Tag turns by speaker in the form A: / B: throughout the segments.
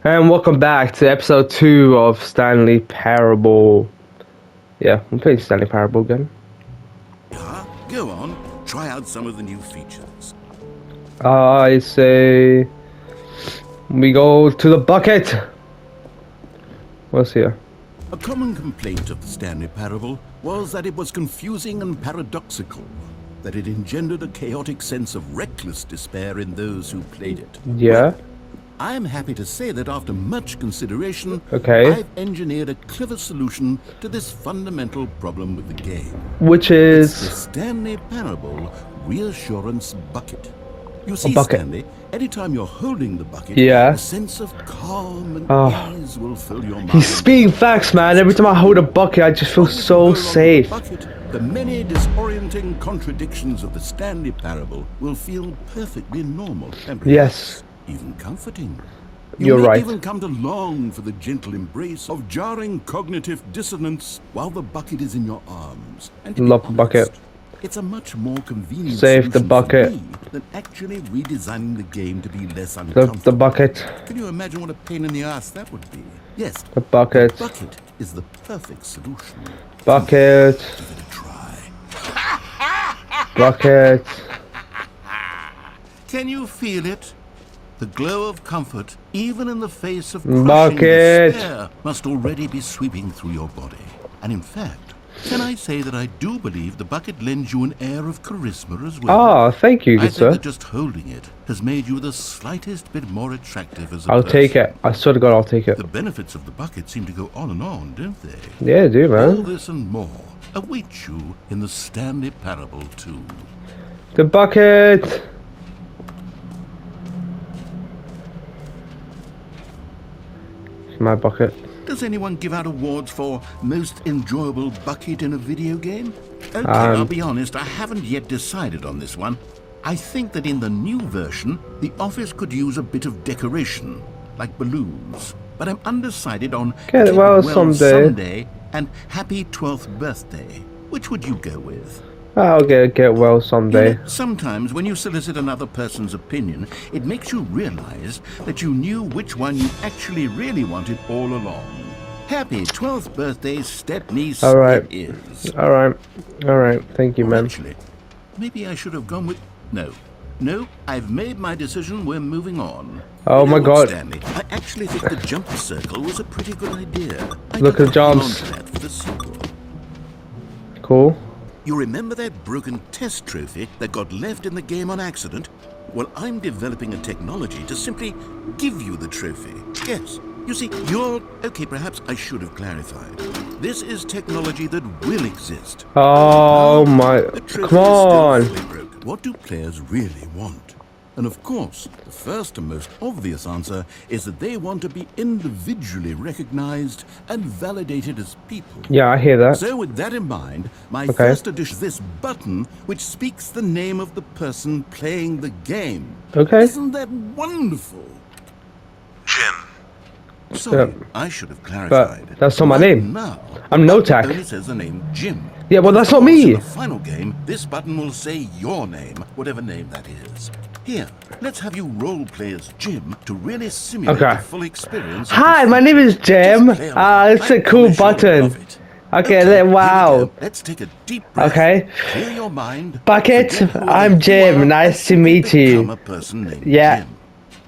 A: And welcome back to episode 2 of Stanley Parable. Yeah, I'm playing Stanley Parable again.
B: Go on, try out some of the new features.
A: I say we go to the bucket. What's here?
B: A common complaint of the Stanley Parable was that it was confusing and paradoxical, that it engendered a chaotic sense of reckless despair in those who played it.
A: Yeah.
B: Well, I am happy to say that after much consideration,
A: Okay.
B: I've engineered a clever solution to this fundamental problem with the game.
A: Which
B: It's the
A: is
B: Stanley Parable Reassurance Bucket. You see,
A: bucket.
B: Stanley, anytime you're holding the bucket,
A: Yeah.
B: a sense of calm and ease will fill your mind.
A: he's speaking facts, man. Every time I hold a bucket, I just feel so safe.
B: The many disorienting contradictions of the Stanley Parable will feel perfectly normal and
A: Yes,
B: even comforting.
A: You're
B: You may
A: right.
B: even come to long for the gentle embrace of jarring cognitive dissonance while the bucket is in your arms. And to be
A: Love the bucket.
B: honest, it's a much more convenient
A: Save the
B: solution
A: bucket.
B: for me than actually redesigning the game to be less uncomfortable.
A: the bucket.
B: Can you imagine what a pain in the ass that would be? Yes,
A: The bucket.
B: bucket is the perfect solution.
A: Bucket.
B: Give it a try.
A: Bucket.
B: Can you feel it? The glow of comfort, even in the face of crushing
A: Bucket.
B: despair, must already be sweeping through your body. And in fact, can I say that I do believe the bucket lends you an air of charisma as well?
A: Ah, thank you,
B: I
A: good
B: think
A: sir.
B: that just holding it has made you the slightest bit more attractive as a
A: I'll
B: person.
A: take it. I swear to God, I'll take it.
B: The benefits of the bucket seem to go on, don't they?
A: Yeah, dude,
B: All
A: man.
B: this and more await you in the Stanley Parable 2.
A: The bucket. My bucket.
B: Does anyone give out awards for most enjoyable bucket in a video game? Okay, I'll be honest, I haven't yet decided on this one. I think that in the new version, the office could use a bit of decoration, like balloons. But I'm undecided on
A: Get
B: Get
A: well someday.
B: and Happy 12th Birthday. Which would you go with?
A: I'll get well
B: You
A: someday.
B: know, sometimes when you solicit another person's opinion, it makes you realize that you knew which one you actually really wanted all along. Happy 12th birthday, Stepney.
A: All right.
B: It is.
A: All right. Thank you, man.
B: Actually, maybe I should have gone with... No, I've made my decision. We're moving on.
A: Oh
B: You know
A: my
B: what,
A: God.
B: Stanley, I actually think the jump circle was a pretty good idea.
A: Look at the jumps.
B: For the sequel.
A: Cool.
B: You remember that broken test trophy that got left in the game on accident? Well, I'm developing a technology to simply give you the trophy. Yes. You see, okay, perhaps I should have clarified. This is technology that will exist.
A: Oh my.
B: The trophy
A: Come on.
B: is still fully broken. What do players really want? And of course, the first and most obvious answer is that they want to be individually recognized and validated as people.
A: Yeah, I hear that.
B: So with that in mind, my
A: Okay.
B: first addition is this button which speaks the name of the person playing the game.
A: Okay.
B: Isn't that wonderful?
C: Jim.
B: Sorry,
A: Yeah.
B: I should have clarified.
A: But that's not my
B: Right
A: name.
B: Now,
A: I'm
B: the
A: Notak.
B: button only says the name Jim.
A: Yeah, well, that's not
B: Of course,
A: me.
B: In the final game, this button will say your name, whatever name that is. Here, let's have you role play as Jim to really simulate
A: Okay.
B: the full experience. of
A: Hi,
B: the
A: my name is Jim.
B: Just play along.
A: It's
B: I
A: a cool
B: promise you'll
A: button.
B: love it.
A: Okay,
B: here we
A: wow.
B: go. Let's take a deep breath.
A: Okay.
B: Clear your mind.
A: Bucket,
B: Forget who
A: I'm
B: you
A: Jim.
B: are,
A: Nice
B: and
A: to
B: simply
A: meet you.
B: become a person named
A: Yeah,
B: Jim.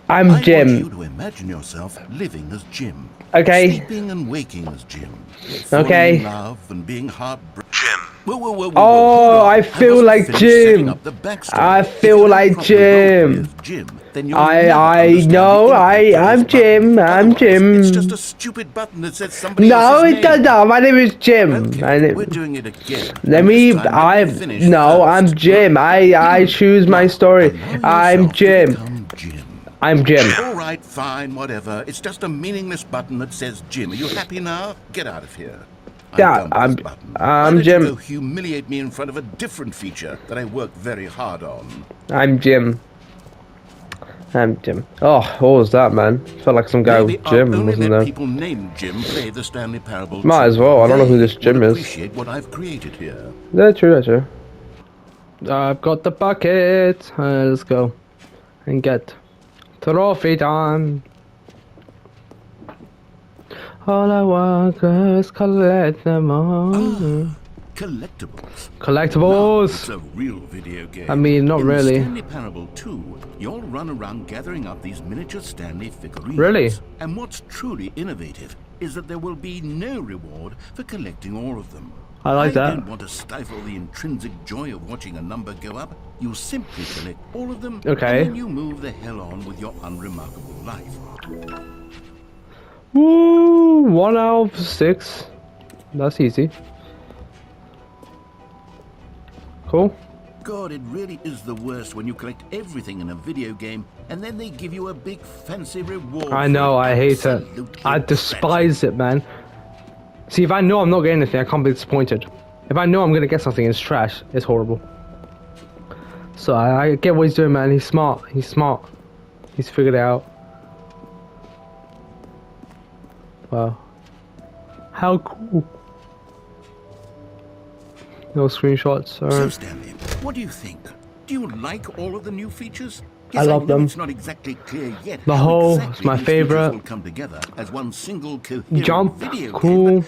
A: I'm
B: I want you
A: Jim.
B: to imagine yourself living as Jim.
A: Okay.
B: Sleeping and waking as Jim. Falling
A: Okay.
B: in love and being heartbroken.
C: Jim.
B: Whoa,
A: Oh,
B: hold on.
A: I feel
B: wasn't
A: like
B: finished
A: Jim.
B: setting up the backstory.
A: I
B: If
A: feel
B: you don't
A: like
B: properly roleplay
A: Jim.
B: as Jim, then you'll
A: I
B: never understand
A: know,
B: the impact of
A: I'm
B: this button.
A: Jim, I'm
B: Otherwise,
A: Jim.
B: It's just a stupid button that says somebody
A: No,
B: else's
A: it
B: name.
A: does not. My name is Jim. My
B: Okay,
A: name-
B: we're doing it again.
A: Let
B: And
A: me.
B: this time,
A: I.
B: let me finish
A: No,
B: first.
A: I'm Jim. I choose my story.
B: Allow
A: I'm
B: yourself to
A: Jim.
B: become Jim.
A: I'm Jim.
B: All right, fine, whatever. It's just a meaningless button that says Jim. Are you happy now? Get out of here.
A: Yeah,
B: done with
A: I'm-
B: this button.
A: I'm
B: Why don't
A: Jim.
B: You go humiliate me in front of a different feature that I worked very hard on.
A: I'm Jim. I'm Jim. Oh, what was that, man? Felt like some guy
B: Maybe
A: with Jim,
B: I'll only
A: wasn't
B: let
A: there?
B: people named Jim play the Stanley Parable.
A: Might as well. I don't know who this Jim
B: They
A: is.
B: Appreciate what I've created here.
A: That's true, that's true. I've got the bucket. Let's go. And get trophy time. All I want is collect them all.
B: Collectibles.
A: Collectibles.
B: It's a real video game.
A: I mean, not
B: In
A: really.
B: Stanley Parable 2, you'll run around gathering up these miniature Stanley figurines.
A: Really?
B: And what's truly innovative is that there will be no reward for collecting all of them.
A: I like that.
B: I don't want to stifle the intrinsic joy of watching a number go up. You simply collect all of them,
A: Okay.
B: and then you move the hell on with your unremarkable life.
A: Woo! 1 out of 6. That's easy. Cool.
B: God, it really is the worst when you collect everything in a video game and then they give you a big fancy reward.
A: I know, I hate it. I despise it, man. See, if I know I'm not getting anything, I can't be disappointed. If I know I'm gonna get something, it's trash. It's horrible. So I get what he's doing, man. He's smart. He's smart. He's figured it out. Wow. How cool. No screenshots.
B: So, Stanley, what do you think? Do you like all of the new features?
A: I love them.
B: It's not exactly clear yet.
A: The
B: how
A: whole
B: exactly
A: is my
B: these features
A: favorite.
B: will come together as one single coherent
A: Jump,
B: video
A: cool.
B: game,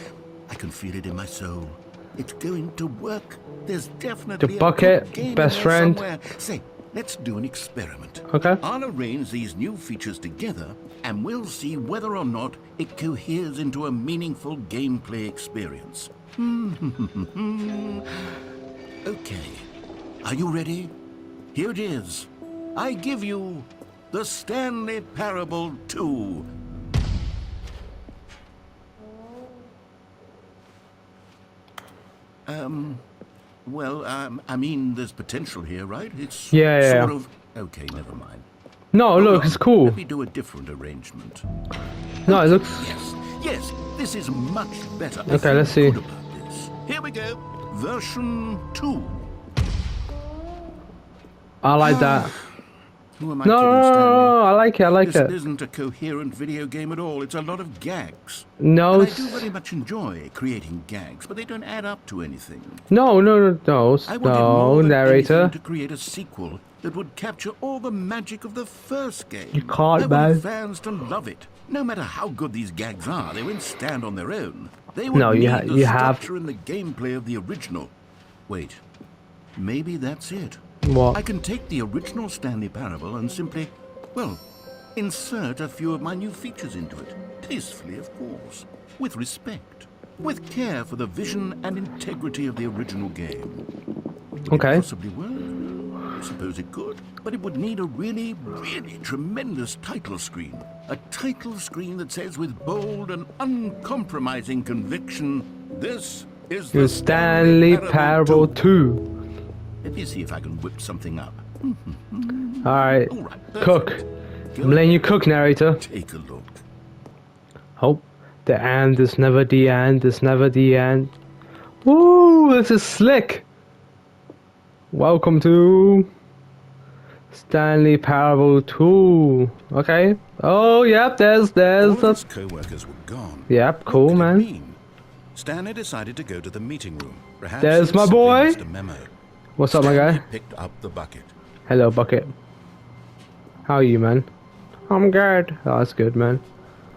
B: but I can feel it in my soul. It's going to work. There's definitely
A: The
B: a
A: bucket,
B: good game in
A: best
B: there
A: friend.
B: somewhere. Say, let's do an experiment.
A: Okay.
B: I'll arrange these new features together, and we'll see whether or not it coheres into a meaningful gameplay experience. Okay, are you ready? Here it is. I give you the Stanley Parable 2. I mean, there's potential here, right? It's
A: Yeah.
B: sort of... Okay, never mind.
A: No,
B: Hold
A: look,
B: on.
A: it's cool.
B: Let me do a different arrangement.
A: No, it looks.
B: Yes, this is much better. I
A: Okay,
B: feel
A: let's see.
B: good about this. Here we go. Version 2.
A: I like that.
B: Who am I
A: No,
B: kidding,
A: no, no,
B: Stanley?
A: no, I like it. I like
B: This
A: it.
B: isn't a coherent video game at all. It's a lot of gags.
A: No,
B: And I do very much enjoy creating gags, but they don't add up to anything.
A: no,
B: I wanted more than
A: narrator.
B: anything to create a sequel that would capture all the magic of the first game.
A: You can't,
B: I
A: man.
B: want fans to love it. No matter how good these gags are, they won't stand on their own. They would
A: No, you
B: need the
A: you have-
B: structure and the gameplay of the original. Wait, maybe that's it.
A: What?
B: I can take the original Stanley Parable and simply, well, insert a few of my new features into it. Tastefully, of course. With respect. With care for the vision and integrity of the original game.
A: Okay.
B: Possibly work. I suppose it could. But it would need a really, really tremendous title screen. A title screen that says with bold and uncompromising conviction, this is
A: The Stanley Parable 2.
B: Let me see if I can whip something up.
A: Alright.
B: All right,
A: Cook.
B: perfect. Go
A: I'm letting you
B: ahead.
A: cook, narrator.
B: Take a look.
A: Oh, the end is never the end. Is never the end. Ooh, this is slick. Welcome to Stanley Parable 2. Okay. Oh, yep. There's
D: All of
A: the.
D: his co-workers were gone.
A: Yep.
D: What
A: Cool,
D: could it
A: man.
D: mean? Stanley decided to go to the meeting room. Perhaps
A: There's
D: he
A: my
D: had simply
A: boy.
D: missed a memo.
A: What's up, my
D: Stanley
A: guy?
D: picked up the bucket.
A: Hello, Bucket. How are you, man? I'm good. Oh, that's good, man.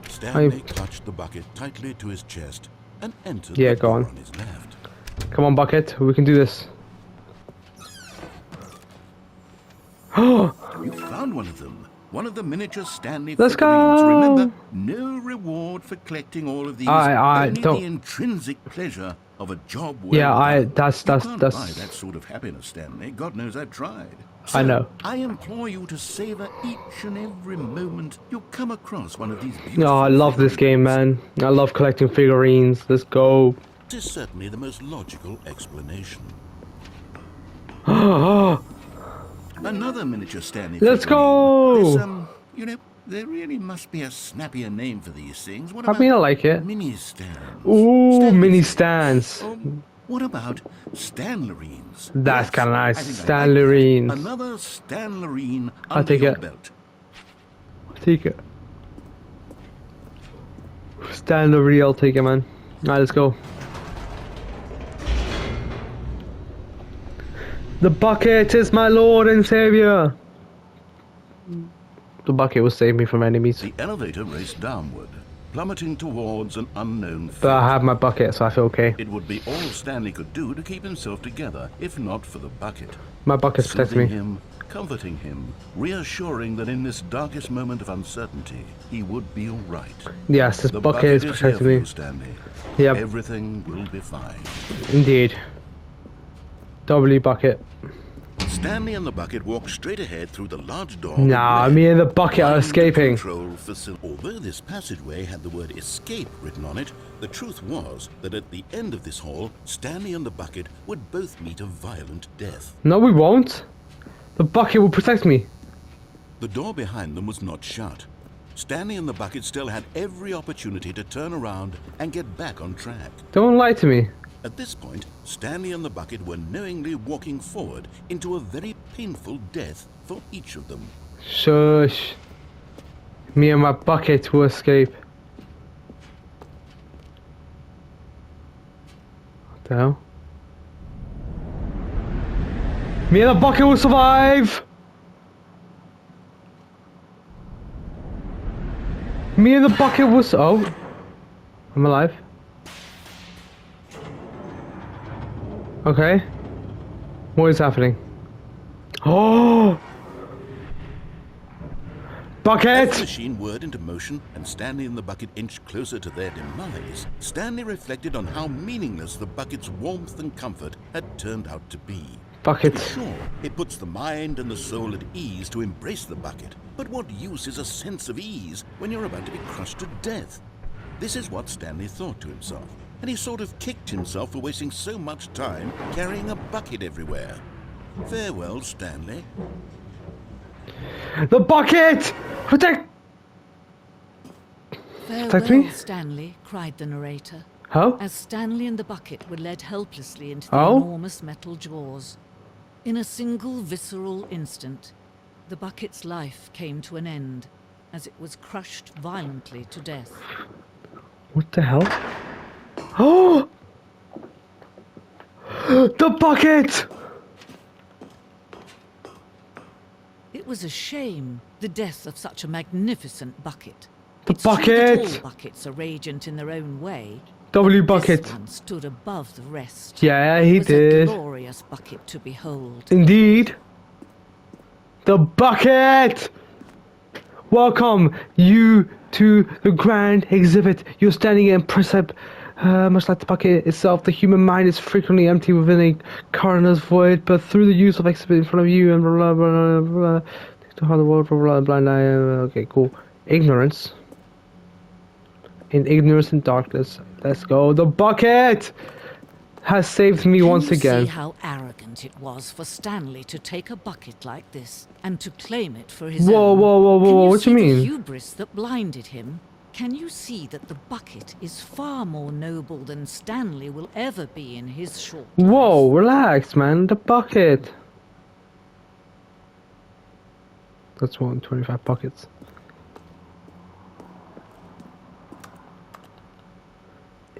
D: Stanley clutched the bucket tightly to his chest and entered
A: Yeah,
D: the
A: go
D: door
A: on.
D: on his left.
A: Come on, Bucket. We can do this. Oh,
B: You found one of them. One of the miniature Stanley
A: Let's
B: figurines.
A: go.
B: Remember, no reward for collecting all of these.
A: I
B: only
A: don't-
B: the intrinsic pleasure of a job well
A: yeah.
B: done.
A: That's
B: You can't buy that
A: that's.
B: sort of happiness, Stanley. God knows I tried.
A: I know.
B: I implore you to savor each and every moment you come across one of these beautiful
A: No, I love this game, man. I love collecting figurines. Let's go.
D: It is certainly the most logical explanation.
B: Another miniature Stanley
A: Let's
B: figurine.
A: go!
B: There's, you know, there really must be a snappier name for these things. What
A: I
B: about
A: mean, I like it.
B: mini stands?
A: Ooh,
B: Stanley
A: mini
B: things.
A: stands.
B: What about Stanlerines?
A: That's kinda nice.
B: I think I like
A: Stanlerines.
B: that. Another Stanlerine
A: I'll
B: under
A: take
B: your
A: it.
B: belt.
A: Take it. Stand the real, take it, man. Alright, let's go. The bucket is my Lord and Savior. The bucket will save me from enemies.
B: The elevator raced downward. plummeting towards an unknown fate.
A: But I have my bucket, so I feel okay.
B: It would be all Stanley could do to keep himself together, if not for the bucket.
A: My bucket's protecting
B: Soothing
A: me.
B: him, comforting him, reassuring that in this darkest moment of uncertainty, he would be all right.
A: Yes, this
B: The
A: bucket is
B: here
A: protecting
B: for
A: me.
B: you, Stanley.
A: Yep,
B: Everything will be fine.
A: indeed. W bucket.
B: Stanley and the bucket walked straight ahead through the large door.
A: Nah,
B: with
A: me
B: red
A: and the bucket are
B: mind
A: escaping.
B: control Although this passageway had the word escape written on it, the truth was that at the end of this hall, Stanley and the bucket would both meet a violent death.
A: No, we won't. The bucket will protect me.
B: The door behind them was not shut. Stanley and the bucket still had every opportunity to turn around and get back on track.
A: Don't lie to me.
B: At this point, Stanley and the bucket were knowingly walking forward into a very painful death for each of them.
A: Shush. Me and my bucket will escape. What the hell? Me and the bucket will survive! Me and the bucket will oh. I'm alive. Okay. What is happening? Oh! Bucket!
B: As the machine whirred into motion and Stanley and the bucket inched closer to their demise, Stanley reflected on how meaningless the bucket's warmth and comfort had turned out to be.
A: Bucket.
B: Sure, it puts the mind and the soul at ease to embrace the bucket, but what use is a sense of ease when you're about to be crushed to death? This is what Stanley thought to himself, and he sort of kicked himself for wasting so much time carrying a bucket everywhere. Farewell, Stanley.
A: The bucket! Protect! Protect me?
E: Farewell, Stanley, cried the narrator,
A: How?
E: as Stanley and the bucket were led helplessly into the
A: Oh?
E: enormous metal jaws. In a single visceral instant, the bucket's life came to an end as it was crushed violently to death.
A: What the hell? Oh! The bucket!
E: It was a shame, the death of such a magnificent bucket.
A: The
E: It's true that
A: bucket!
E: all buckets are radiant in their own way.
A: W
E: This
A: bucket.
E: one stood above the rest.
A: Yeah, he
E: It was
A: did.
E: a glorious bucket to behold.
A: Indeed. The bucket! Welcome you to the grand exhibit. You're standing in precept. Much like the bucket itself, the human mind is frequently empty within a coroner's void, but through the use of exhibit in front of you and blah blah blah blah, to how the world blah blah blah. Okay, cool. Ignorance. In ignorance and darkness. Let's go. The bucket has saved me once
E: Can you
A: again.
E: see how arrogant it was for Stanley to take a bucket like this and to claim it for his
A: Whoa,
E: own?
A: whoa, whoa,
E: Can
A: whoa,
E: you
A: what
E: see
A: you mean?
E: the hubris that blinded him? Can you see that the bucket is far more noble than Stanley will ever be in his short life?
A: Whoa, relax, man. The bucket. That's 125 buckets.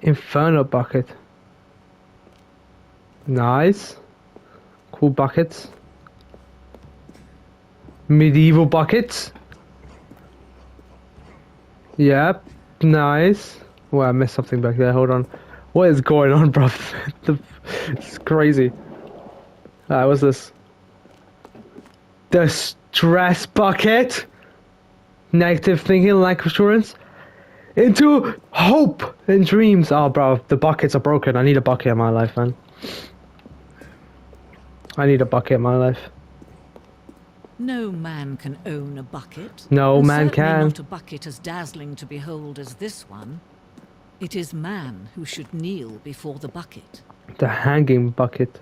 A: Inferno bucket. Nice. Cool buckets. Medieval buckets. Yep. Nice. Oh, I missed something back there. Hold on. What is going on, bro? It's crazy. What's this? The stress bucket. Negative thinking, lack of assurance. Into hope and dreams. Oh, bro, the buckets are broken. I need a bucket in my life, man. I need a bucket in my life.
E: No man can own a bucket.
A: No
E: and
A: man
E: certainly
A: can.
E: Not a bucket as dazzling to behold as this one. It is man who should kneel before the bucket.
A: The hanging bucket.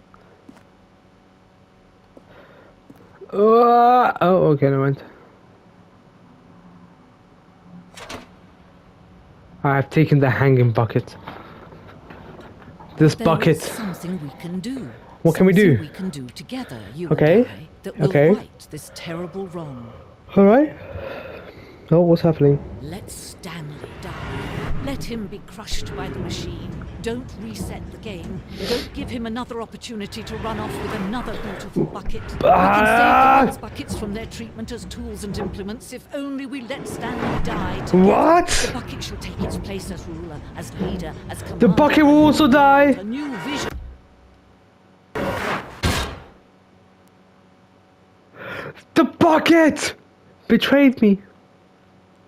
A: Oh, okay, never mind. I have taken the hanging bucket. This
E: There
A: bucket.
E: is something we can do.
A: What can we do?
E: Something we can do together, you
A: Okay,
E: and I, that will
A: okay.
E: right this terrible wrong.
A: Alright. Oh, what's happening?
E: Let Stanley die. Let him be crushed by the machine. Don't reset the game. Don't give him another opportunity to run off with another beautiful bucket. We can save the world's buckets from their treatment as tools and implements if only we let Stanley die together.
A: What?
E: The bucket shall take its place as ruler, as leader, as commander.
A: The bucket will also die.
E: A new vision.
A: The bucket betrayed me.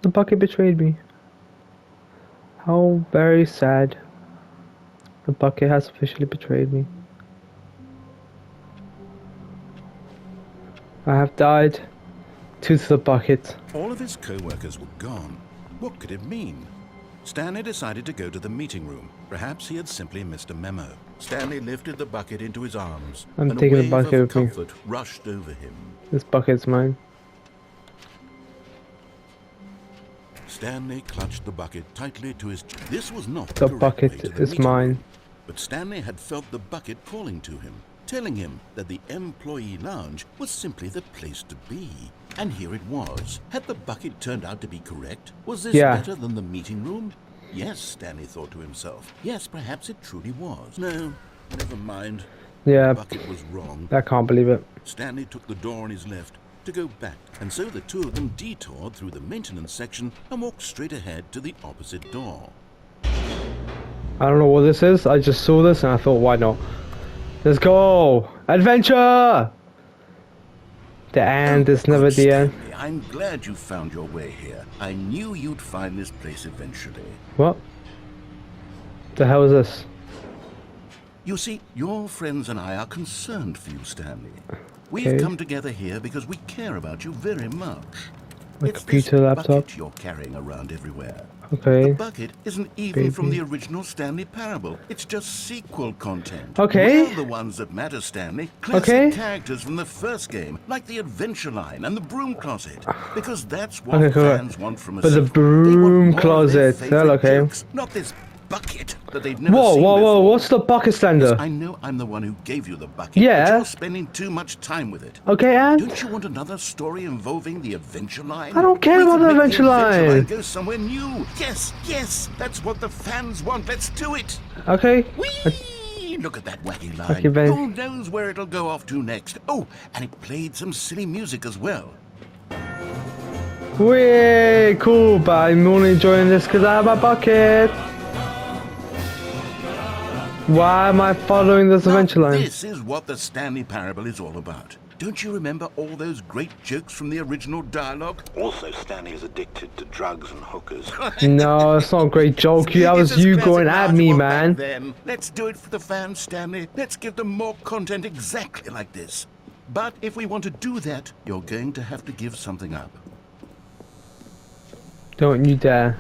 A: The bucket betrayed me. How very sad. The bucket has officially betrayed me. I have died to the bucket.
D: All of his co-workers were gone. What could it mean? Stanley decided to go to the meeting room. Perhaps he had simply missed a memo. Stanley lifted the bucket into his arms.
A: I'm
D: and
A: taking
D: a
A: the
D: wave
A: bucket
D: of
A: with me.
D: comfort rushed over him.
A: This bucket's mine.
D: Stanley clutched the bucket tightly to his chest. This was not
A: The
D: correct
A: bucket
D: way to the
A: is
D: meeting
A: mine.
D: room. But Stanley had felt the bucket calling to him, telling him that the employee lounge was simply the place to be. And here it was. Had the bucket turned out to be correct? Was this better than the meeting room? Yes, Stanley thought to himself. Yes, perhaps it truly was. No, never mind.
A: Yeah,
D: The bucket was wrong.
A: I can't believe it.
D: Stanley took the door on his left to go back, and so the two of them detoured through the maintenance section and walked straight ahead to the opposite door.
A: I don't know what this is. I just saw this and I thought, why not? Let's go! Adventure! The end is never the end.
B: Stanley, I'm glad you found your way here. I knew you'd find this place eventually.
A: What? The hell is this?
B: You see, your friends and I are concerned for you, Stanley. We've
A: Okay.
B: come together here because we care about you very much.
A: My
B: It's
A: computer,
B: this
A: laptop.
B: bucket you're carrying around everywhere.
A: Okay.
B: The bucket isn't even from
A: Baby.
B: the original Stanley Parable. It's just sequel content.
A: Okay.
B: We're the ones that matter, Stanley. Classic
A: Okay.
B: characters from the first game, like the Adventure Line and the Broom Closet. Because that's what
A: Okay, cool.
B: fans want from a
A: But the
B: sequel. They want
A: Broom
B: more of their
A: Closet.
B: favorite
A: Well, okay.
B: jokes, not this bucket that they've never
A: Whoa,
B: seen
A: whoa, whoa,
B: before.
A: what's the bucket standard?
B: I know I'm the one who gave you the bucket,
A: Yeah.
B: but you're spending too much time with it.
A: Okay, and?
B: Don't you want another story involving the Adventure Line?
A: I don't care
B: We
A: about
B: could
A: the
B: make
A: Adventure Line.
B: Go somewhere new. Yes, yes, that's what the fans want. Let's do it.
A: Okay.
B: Whee! Look at that wacky line.
A: Okay, Ben.
B: Who knows where it'll go off to next? Oh, and it played some silly music as well.
A: Way cool, but I'm only enjoying this because I have a bucket. Why am I following this
B: Now,
A: adventure line?
B: This is what the Stanley Parable is all about. Don't you remember all those great jokes from the original dialogue?
C: Also, Stanley is addicted to drugs and hookers.
A: No, it's not a great joke. That was
B: It's as
A: you
B: classic
A: going
B: now
A: at
B: as
A: me,
B: it was back
A: man.
B: then. Let's do it for the fans, Stanley. Let's give them more content exactly like this. But if we want to do that, you're going to have to give something up.
A: Don't you dare.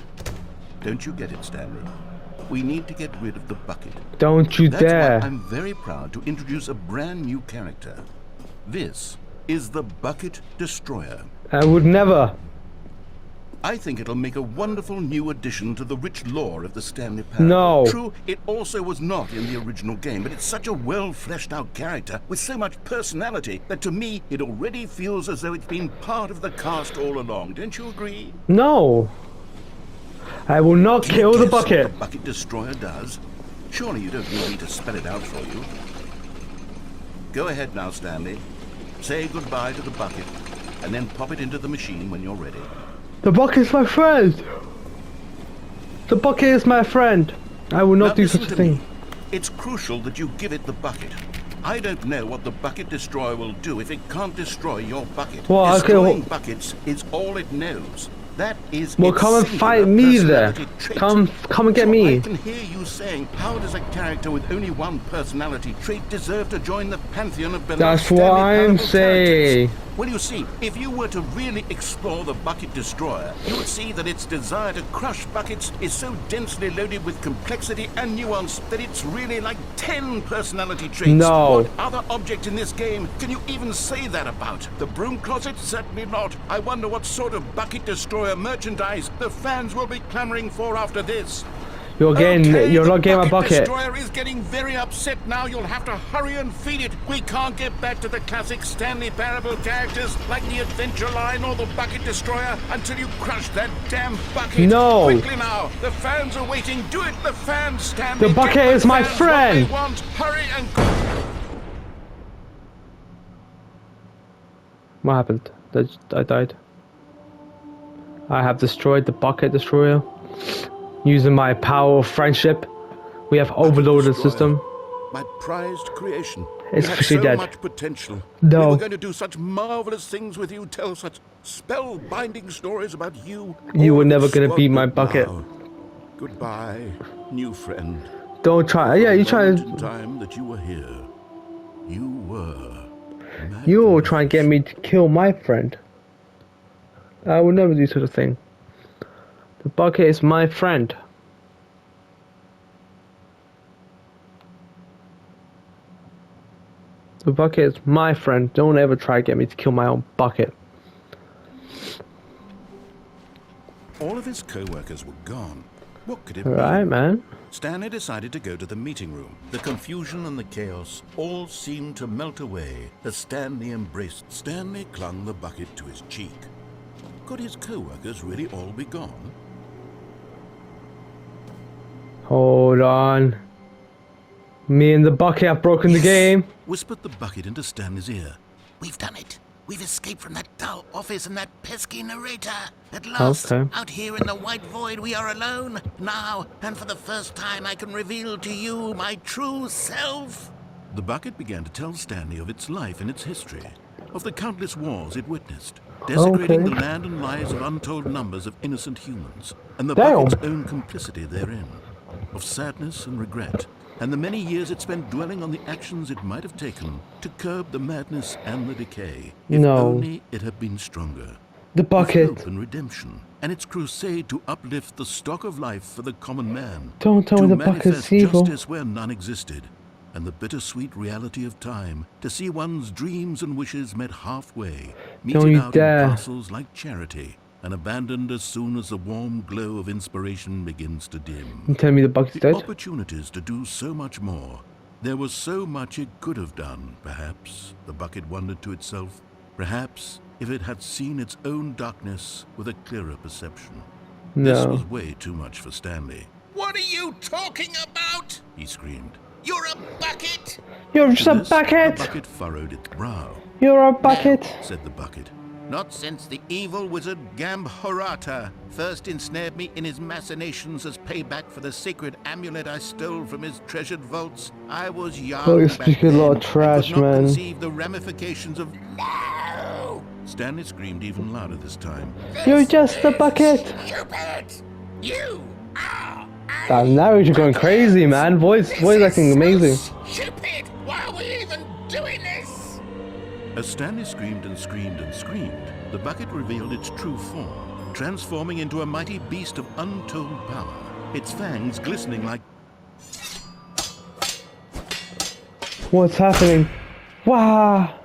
B: Don't you get it, Stanley? We need to get rid of the bucket.
A: Don't you
B: That's
A: dare.
B: why I'm very proud to introduce a brand new character. This is the Bucket Destroyer.
A: I would never.
B: I think it'll make a wonderful new addition to the rich lore of the Stanley Parable.
A: No.
B: True, it also was not in the original game, but it's such a well-fleshed-out character with so much personality that to me, it already feels as though it's been part of the cast all along. Don't you agree?
A: No. I will not
B: Can you
A: kill the
B: guess what
A: bucket.
B: the Bucket Destroyer does? Surely you don't need me to spell it out for you. Go ahead now, Stanley. Say goodbye to the bucket, and then pop it into the machine when you're ready.
A: The bucket is my friend. The bucket is my friend. I will
B: Now
A: not do
B: listen
A: such a
B: to me.
A: thing.
B: It's crucial that you give it the bucket. I don't know what the Bucket Destroyer will do if it can't destroy your bucket.
A: Well, okay,
B: Destroying
A: well-
B: buckets is all it knows. That is
A: Well,
B: its
A: come and
B: singular
A: fight me there.
B: personality trait.
A: Come and get
B: So
A: me.
B: I can hear you saying, how does a character with only one personality trait deserve to join the pantheon of beloved
A: That's
B: Stanley
A: what I'm
B: Parable
A: saying.
B: characters? Well, you see, if you were to really explore the Bucket Destroyer, you would see that its desire to crush buckets is so densely loaded with complexity and nuance that it's really like 10 personality traits.
A: No.
B: What other object in this game can you even say that about? The Broom Closet? Certainly not. I wonder what sort of Bucket Destroyer merchandise the fans will be clamoring for after this.
A: You're not getting my bucket.
D: Destroyer is getting very upset now. You'll have to hurry and feed it. We can't get back to the classic Stanley Parable characters like the Adventure Line or the Bucket Destroyer until you crush that damn bucket.
A: No.
D: Quickly now. The fans are waiting. Do it, the fans, Stanley.
A: The bucket is my friend.
D: What they want. Hurry and...
A: What happened? I died. I have destroyed the bucket destroyer. Using my power of friendship, we have overloaded the system.
D: My prized creation.
A: It's
D: you had
A: officially
D: so
A: dead.
D: much potential.
A: No.
D: We were going to do such marvelous things with you, tell such spellbinding stories about you.
A: You were
D: All
A: never gonna beat my
D: squandered
A: bucket.
D: now. Goodbye, new friend.
A: Don't try. Yeah, you try.
D: In time that you were here, you were.
A: You will try and get me to kill my friend. I will never do such a thing. The bucket is my friend. The bucket is my friend. Don't ever try to get me to kill my own bucket.
D: All of his co-workers were gone. What could it
A: Alright,
D: mean?
A: man.
D: Stanley decided to go to the meeting room. The confusion and the chaos all seemed to melt away as Stanley embraced. Stanley clung the bucket to his cheek. Could his co-workers really all be gone?
A: Hold on. Me and the bucket have broken the game.
D: Whispered the bucket into Stanley's ear.
B: We've done it. We've escaped from that dull office and that pesky narrator. At last,
A: Okay.
B: out here in the white void, we are alone. Now, and for the first time, I can reveal to you my true self.
D: The bucket began to tell Stanley of its life and its history, of the countless wars it witnessed, desecrating
A: Okay.
D: the land and lives of untold numbers of innocent humans, and the
A: Damn.
D: bucket's own complicity therein, of sadness and regret, and the many years it spent dwelling on the actions it might have taken to curb the madness and the decay, if
A: No.
D: only it had been stronger.
A: The
D: With
A: bucket.
D: hope and redemption, and its crusade to uplift the stock of life for the common man.
A: Don't tell
D: to
A: me the bucket's
D: manifest
A: evil.
D: justice where none existed, and the bittersweet reality of time to see one's dreams and wishes met halfway,
A: Don't
D: meted
A: you
D: out
A: dare.
D: in parcels like charity, and abandoned as soon as the warm glow of inspiration begins to dim.
A: You tell me the bucket's
D: The
A: dead?
D: opportunities to do so much more. There was so much it could have done, perhaps, the bucket wondered to itself. Perhaps if it had seen its own darkness with a clearer perception. This was
A: No.
D: way too much for Stanley.
B: What are you talking about?
D: He screamed.
B: You're a bucket.
A: You're just
D: To
A: a
D: this, the
A: bucket.
D: bucket furrowed its brow.
A: You're a bucket.
D: Said the bucket.
B: Not since the evil wizard Gambhorata first ensnared me in his machinations as payback for the sacred amulet I stole from his treasured vaults. I was young.
A: Oh, you
B: back
A: speak a lot of
B: then,
A: trash,
B: and could not
A: man.
B: conceive the ramifications of. No!
D: Stanley screamed even louder this time.
A: You're just a bucket.
B: Stupid! You are.
A: Damn, now you're going crazy, man. Voice acting amazing.
B: Stupid! Why are we even doing this?
D: As Stanley screamed and screamed and screamed, the bucket revealed its true form, transforming into a mighty beast of untold power, its fangs glistening like...
A: What's happening? Wow.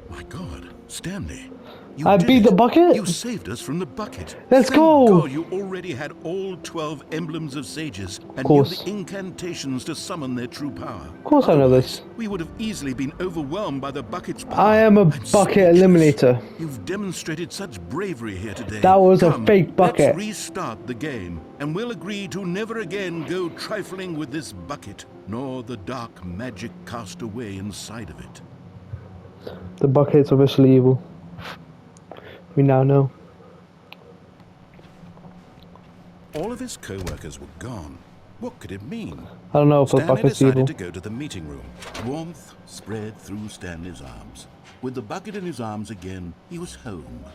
D: My God, Stanley. You
A: I
D: did
A: beat
D: it.
A: the bucket?
D: You saved us from the bucket.
A: Let's
D: Thank
A: go.
D: God you already had all 12 emblems of sages and knew
A: course.
D: the incantations to summon their true power.
A: Of course I know this.
D: We would have easily been overwhelmed by the bucket's power.
A: I am a
D: I'm
A: bucket
D: speechless.
A: eliminator.
D: You've demonstrated such bravery here today.
A: That was a
D: Come,
A: fake bucket.
D: Let's restart the game, and we'll agree to never again go trifling with this bucket, nor the dark magic cast away inside of it.
A: The bucket's officially evil. We now know.
D: All of his co-workers were gone. What could it mean?
A: I don't know if the
D: Stanley
A: bucket's
D: decided
A: evil.
D: to go to the meeting room. Warmth spread through Stanley's arms. With the bucket in his arms again, he was home.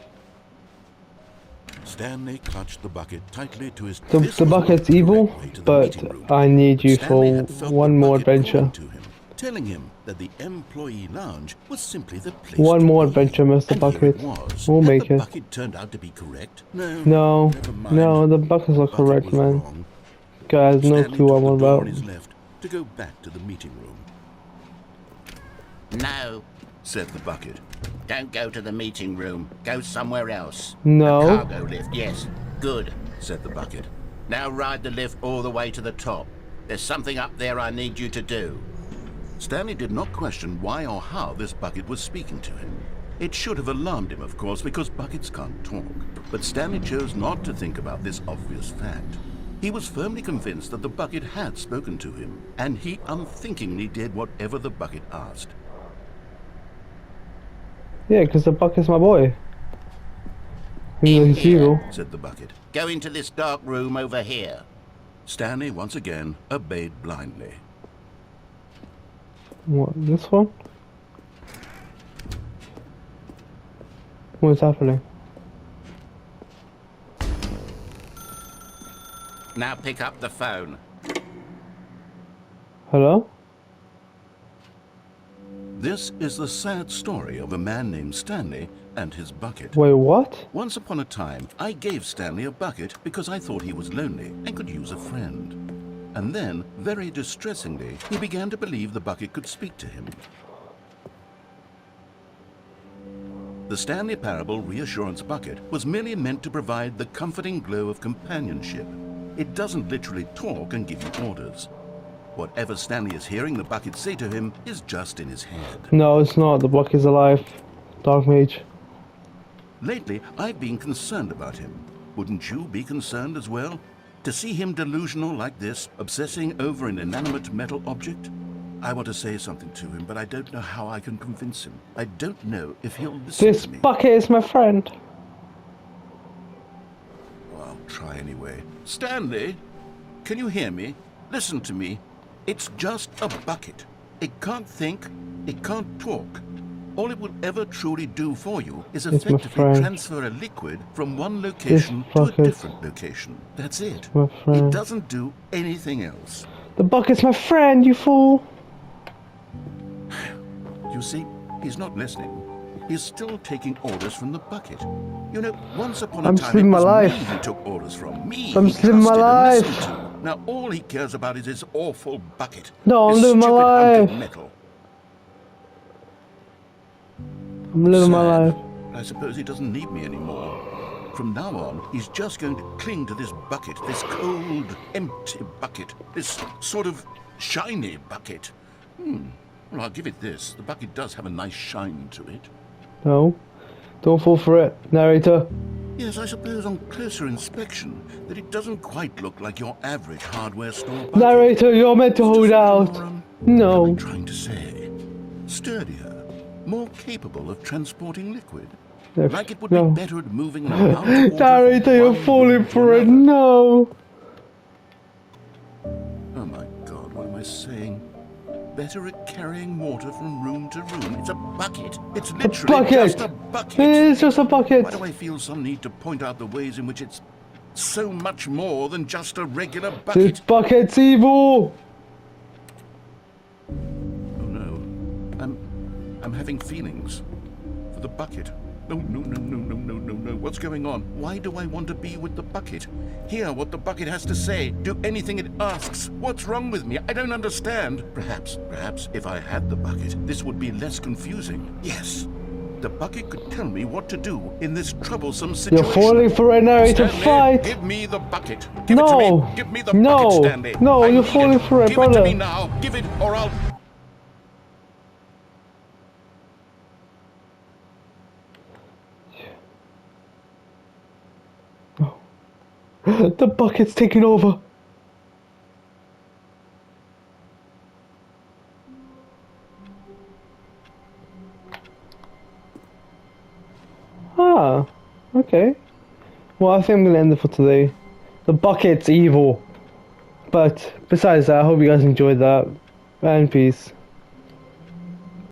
D: Stanley clutched the bucket tightly to his... This
A: The
D: was
A: bucket's
D: the
A: evil,
D: correct way to the
A: but
D: meeting room.
A: I need you
D: Stanley
A: for
D: had felt
A: one
D: the
A: more
D: bucket
A: adventure.
D: calling to him, telling him that the employee lounge was simply the place
A: One
D: to
A: more
D: be.
A: adventure, Mr.
D: And here
A: Bucket.
D: it was.
A: We'll
D: Had
A: make
D: the
A: it.
D: bucket turned out to be correct? No.
A: No,
D: Never mind.
A: no, the buckets are
D: Bucket
A: correct,
D: was
A: man.
D: wrong.
A: Guys, no
D: Stanley
A: clue what
D: took
A: I'm
D: the door
A: about.
D: on his left to go back to the meeting room.
B: No,
D: Said the bucket.
B: don't go to the meeting room. Go somewhere else.
A: No.
B: The cargo lift, yes. Good.
D: Said the bucket.
B: Now ride the lift all the way to the top. There's something up there I need you to do. Stanley did not question why or how this bucket was speaking to him. It should have alarmed him, of course, because buckets can't talk. But Stanley chose not to think about this obvious fact. He was firmly convinced that the bucket had spoken to him, and he unthinkingly did whatever the bucket asked.
A: Yeah, because the bucket's my boy.
B: In
A: He's evil.
B: here, said the bucket. Go into this dark room over here. Stanley once again obeyed blindly.
A: What, this one? What's happening?
B: Now pick up the phone.
A: Hello?
D: This is the sad story of a man named Stanley and his bucket.
A: Wait, what?
D: Once upon a time, I gave Stanley a bucket because I thought he was lonely and could use a friend. And then, very distressingly, he began to believe the bucket could speak to him. The Stanley Parable Reassurance Bucket was merely meant to provide the comforting glow of companionship. It doesn't literally talk and give you orders. Whatever Stanley is hearing the bucket say to him is just in his head.
A: No, it's not. The bucket's alive. Dark Mage.
D: Lately, I've been concerned about him. Wouldn't you be concerned as well? To see him delusional like this, obsessing over an inanimate metal object? I want to say something to him, but I don't know how I can convince him. I don't know if he'll listen
A: This
D: to me.
A: bucket is my friend.
D: Well, I'll try anyway. Stanley, can you hear me? Listen to me. It's just a bucket. It can't think, it can't talk. All it will ever truly do for you is
A: It's my
D: effectively
A: friend.
D: transfer a liquid from one location
A: This
D: to a
A: bucket.
D: different location. That's it.
A: My
D: It
A: friend.
D: doesn't do anything else.
A: The bucket's my friend, you fool.
D: You see, he's not listening. He's still taking orders from the bucket. You know, once upon a
A: I'm
D: time
A: just living
D: it
A: my
D: was
A: life.
D: me he took orders from. Me
A: I'm
D: he
A: just living my
D: trusted and
A: life.
D: listened to. Now all he cares about is his awful bucket.
A: No, I'm
D: His
A: living my
D: stupid hunk of
A: life.
D: metal.
A: I'm living my
D: Sad.
A: life.
D: I suppose he doesn't need me anymore. From now on, he's just going to cling to this bucket, this cold, empty bucket, this sort of shiny bucket. Well, I'll give it this. The bucket does have a nice shine to it.
A: No. Don't fall for it, narrator.
D: Yes, I suppose on closer inspection that it doesn't quite look like your average hardware store bucket.
A: Narrator, you're meant to hold out.
D: What am
A: No.
D: I trying to say? Sturdier, more capable of transporting liquid.
A: If-
D: Like it would
A: no.
D: be better at moving an amount of water
A: Narrator,
D: from
A: you're
D: one
A: falling
D: room to
A: for it.
D: another.
A: No.
D: Oh my God, what am I saying? Better at carrying water from room to room. It's a bucket. It's literally
A: Bucket.
D: just a bucket.
A: It is just a bucket.
D: Why do I feel some need to point out the ways in which it's so much more than just a regular
A: This
D: bucket?
A: bucket's evil.
D: Oh no. I'm having feelings for the bucket. No, no, no, no, no, no, no, no. What's going on? Why do I want to be with the bucket? Hear what the bucket has to say. Do anything it asks. What's wrong with me? I don't understand. Perhaps if I had the bucket, this would be less confusing. Yes. The bucket could tell me what to do in this troublesome situation.
A: You're falling for it, narrator.
D: Stanley,
A: Fight.
D: give me the bucket. Give it to
A: No.
D: me. Give me the
A: No.
D: bucket, Stanley.
A: No,
D: I
A: you're
D: need
A: falling
D: it.
A: for it,
D: Give
A: brother.
D: it to me now. Give it or I'll...
A: The bucket's taking over. Ah, okay. Well, I think I'm gonna end it for today. The bucket's evil. But besides that, I hope you guys enjoyed that. And peace.